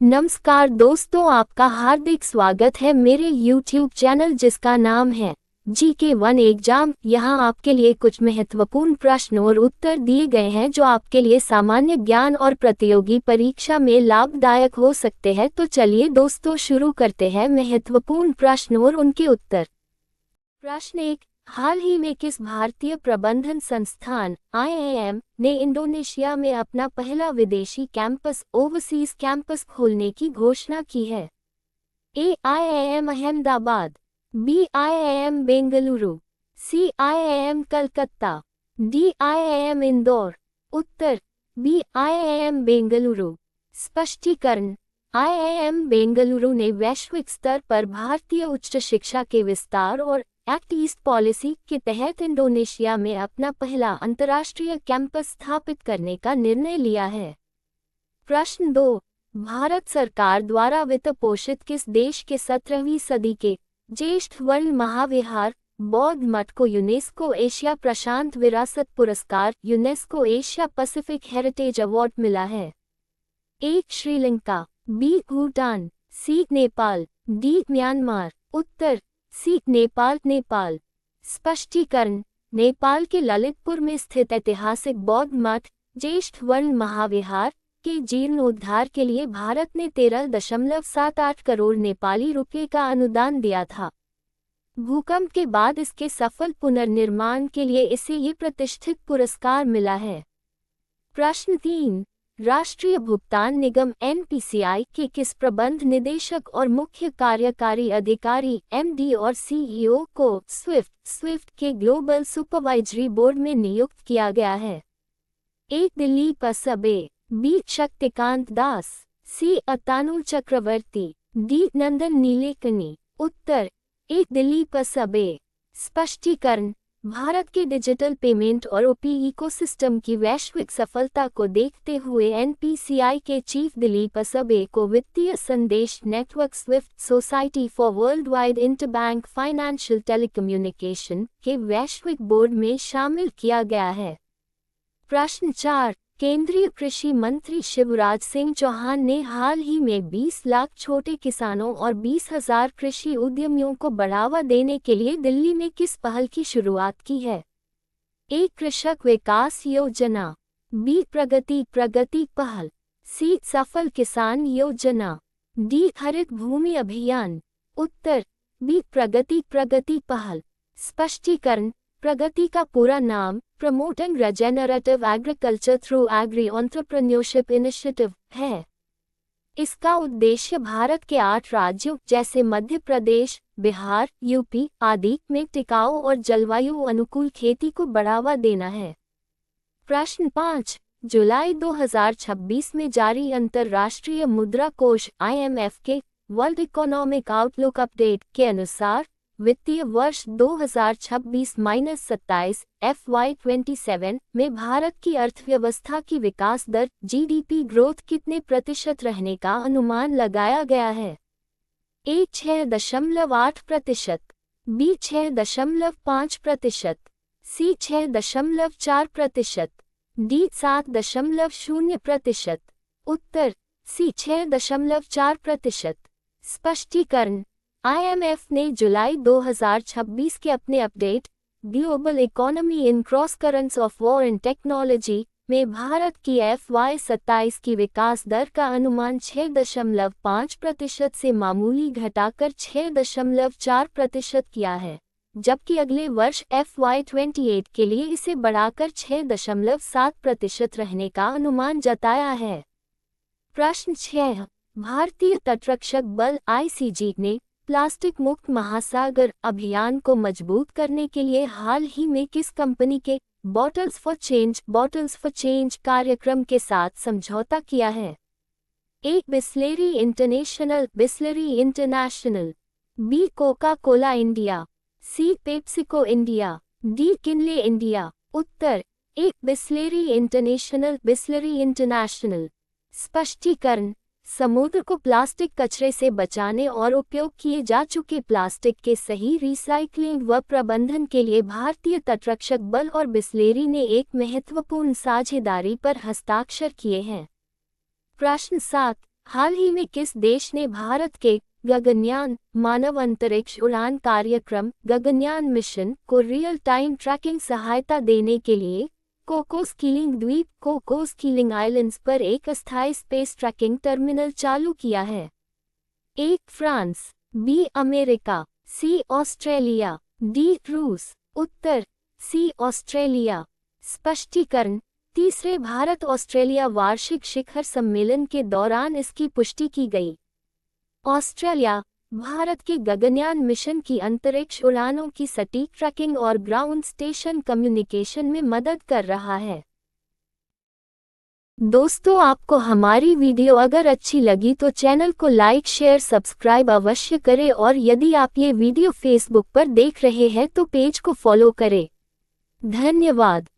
नमस्कार दोस्तों, आपका हार्दिक स्वागत है मेरे YouTube चैनल जिसका नाम है GK1 एग्जाम। यहाँ आपके लिए कुछ महत्वपूर्ण प्रश्न और उत्तर दिए गए हैं जो आपके लिए सामान्य ज्ञान और प्रतियोगी परीक्षा में लाभदायक हो सकते हैं। तो चलिए दोस्तों शुरू करते हैं महत्वपूर्ण प्रश्न और उनके उत्तर। प्रश्न 1, हाल ही में किस भारतीय प्रबंधन संस्थान IIM ने इंडोनेशिया में अपना पहला विदेशी कैंपस ओवरसीज कैंपस खोलने की घोषणा की है? A. IIM Ahmedabad, B. IIM Bengaluru, C. IIM Calcutta, D. IIM Indore. Uttar B. IIM Bengaluru. स्पष्टीकरण, IIM बेंगलुरु ने वैश्विक स्तर पर भारतीय उच्च शिक्षा के विस्तार और एक्ट ईस्ट पॉलिसी के तहत इंडोनेशिया में अपना पहला अंतर्राष्ट्रीय कैंपस स्थापित करने का निर्णय लिया है। प्रश्न 2, भारत सरकार द्वारा वित्त पोषित किस देश के 17वीं सदी के ज्येष्ठ वर्ण महाविहार बौद्ध मठ को यूनेस्को एशिया प्रशांत विरासत पुरस्कार UNESCO Asia Pacific heritage award मिला है? A. Sri Lanka, B. Bhutan, C. Nepal, D. Myanmar. Uttar C. Nepal. स्पष्टीकरण, नेपाल के ललितपुर में स्थित ऐतिहासिक बौद्ध मठ ज्येष्ठ वर्ण महाविहार के जीर्णोद्धार के लिए भारत ने 13.78 करोड़ नेपाली रुपये का अनुदान दिया था। भूकंप के बाद इसके सफल पुनर्निर्माण के लिए इसे ये प्रतिष्ठित पुरस्कार मिला है। प्रश्न 3, राष्ट्रीय भुगतान निगम NPCI के किस प्रबंध निदेशक और मुख्य कार्यकारी अधिकारी MD और CEO को स्विफ्ट के ग्लोबल सुपरवाइजरी बोर्ड में नियुक्त किया गया है? A. Dilip Asbe, B. Shaktikanta Das, C. Atanu Chakraborty, D. Nandan Nilekani. Uttar A. Dilip Asbe. स्पष्टीकरण, भारत के डिजिटल पेमेंट और OP इकोसिस्टम की वैश्विक सफलता को देखते हुए NPCI के चीफ दिलीप असबे को वित्तीय संदेश network Swift society for world wide interbank financial telecommunication के वैश्विक बोर्ड में शामिल किया गया है। प्रश्न 4, केंद्रीय कृषि मंत्री शिवराज सिंह चौहान ने हाल ही में 20 लाख छोटे किसानों और 20,000 कृषि उद्यमियों को बढ़ावा देने के लिए दिल्ली में किस पहल की शुरुआत की है? A. कृषक विकास योजना, B. प्रगति पहल, C. सफल किसान योजना, D. हरित भूमि अभियान। उत्तर B. प्रगति पहल। स्पष्टीकरण, प्रगति का पूरा नाम promoting regenerative agriculture through agri entrepreneurship initiative है। इसका उद्देश्य भारत के 8 राज्यों जैसे मध्य प्रदेश, बिहार, यूपी आदि में टिकाऊ और जलवायु अनुकूल खेती को बढ़ावा देना है। प्रश्न 5, जुलाई 2026 में जारी अंतर्राष्ट्रीय मुद्रा कोष IMF के वर्ल्ड इकोनॉमिक आउटलुक अपडेट के अनुसार वित्तीय वर्ष 2026-27 FY27 में भारत की अर्थव्यवस्था की विकास दर GDP ग्रोथ कितने प्रतिशत रहने का अनुमान लगाया गया है? A. 6.8%, B. 6.5%, C. 6.4%, D. 7.0%। Uttar C. 6.4%। स्पष्टीकरण, IMF ने जुलाई 2026 के अपने update global economy in cross currents of war and technology में भारत की FY27 की विकास दर का अनुमान 6.5% से मामूली घटाकर 6.4% किया है, जबकि अगले वर्ष FY28 के लिए इसे बढ़ाकर 6.7% रहने का अनुमान जताया है। प्रश्न 6, भारतीय तटरक्षक बल ICG ने प्लास्टिक मुक्त महासागर अभियान को मजबूत करने के लिए हाल ही में किस कंपनी के बॉटल्स फॉर चेंज कार्यक्रम के साथ समझौता किया है? A. Bisleri international, B. Coca Cola India, C. PepsiCo India, D. Kinley India. Uttar A. Bisleri international. स्पष्टीकरण, समुद्र को प्लास्टिक कचरे से बचाने और उपयोग किए जा चुके प्लास्टिक के सही रिसाइक्लिंग व प्रबंधन के लिए भारतीय तटरक्षक बल और बिस्लेरी ने एक महत्वपूर्ण साझेदारी पर हस्ताक्षर किए हैं। प्रश्न 7, हाल ही में किस देश ने भारत के गगनयान मानव अंतरिक्ष उड़ान कार्यक्रम गगनयान मिशन को रियल टाइम ट्रैकिंग सहायता देने के लिए कोकोस कीलिंग द्वीप कोकोस कीलिंग आइलैंड्स पर एक अस्थायी स्पेस ट्रैकिंग टर्मिनल चालू किया है? 1. France, B. America, C. Australia, D. रूस। उत्तर सी. ऑस्ट्रेलिया। स्पष्टीकरण: तीसरे भारत ऑस्ट्रेलिया वार्षिक शिखर सम्मेलन के दौरान इसकी पुष्टि की गई। ऑस्ट्रेलिया भारत के गगनयान मिशन की अंतरिक्ष उड़ानों की सटीक ट्रैकिंग और ग्राउंड स्टेशन कम्युनिकेशन में मदद कर रहा है। दोस्तों, आपको हमारी वीडियो अगर अच्छी लगी तो चैनल को लाइक शेयर सब्सक्राइब अवश्य करें और यदि आप ये वीडियो फेसबुक पर देख रहे हैं तो पेज को फॉलो करें। धन्यवाद।